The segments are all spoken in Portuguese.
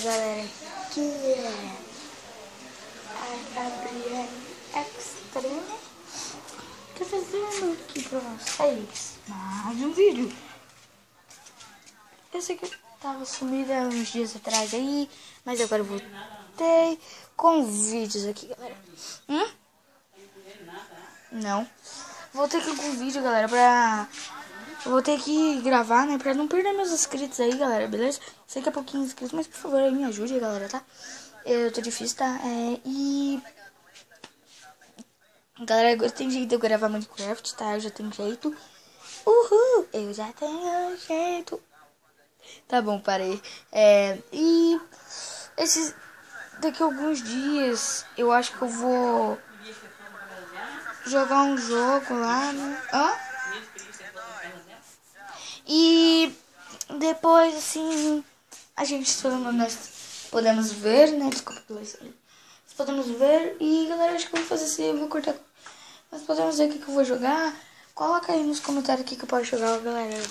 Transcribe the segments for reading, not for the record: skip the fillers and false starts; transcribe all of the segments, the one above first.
galera, que é a Gabriele Extreme. Tô fazendo aqui pra vocês mais um vídeo. Eu sei que eu tava sumida uns dias atrás aí, mas agora eu voltei com vídeos aqui, galera. Não. Voltei aqui com vídeo, galera, eu vou ter que gravar, né, pra não perder meus inscritos aí, galera, beleza? Sei que é pouquinho inscritos, mas por favor aí me ajude, galera, tá? Eu tô difícil, tá? Galera, agora tem jeito de eu gravar Minecraft, tá? Eu já tenho jeito. Uhul! Eu já tenho jeito. Tá bom, parei. E daqui a alguns dias eu acho que eu vou jogar um jogo lá, né? E depois, assim, a gente nós podemos ver, né? Desculpa, podemos ver. E galera, acho que eu vou fazer assim, eu vou cortar. Nós podemos ver o que eu vou jogar. Coloca aí nos comentários o que eu posso jogar, galera.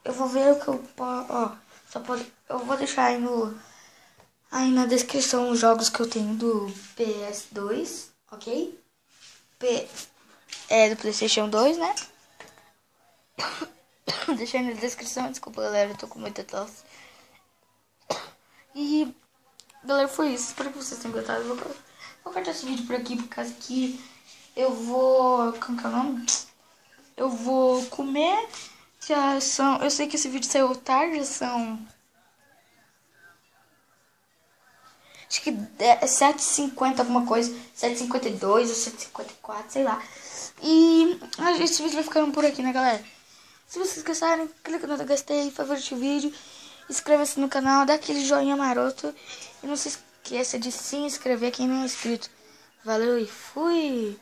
Eu vou ver o que eu posso. Eu vou deixar aí na descrição os jogos que eu tenho do PS2, ok? Do PlayStation 2, né? Deixa aí na descrição. Desculpa, galera, eu tô com muita tosse. E, galera, foi isso. Espero que vocês tenham gostado. Eu vou cortar esse vídeo por aqui, por causa que eu vou... Como que é o nome? Eu vou comer. Já são... Eu sei que esse vídeo saiu tarde, já são... Acho que é 7h50 alguma coisa. 7h52 ou 7h54, sei lá. E esse vídeo vai ficando por aqui, né, galera? Se vocês gostarem, clica no gostei, favorite o vídeo, inscreva-se no canal, dá aquele joinha maroto. E não se esqueça de se inscrever quem não é inscrito. Valeu e fui!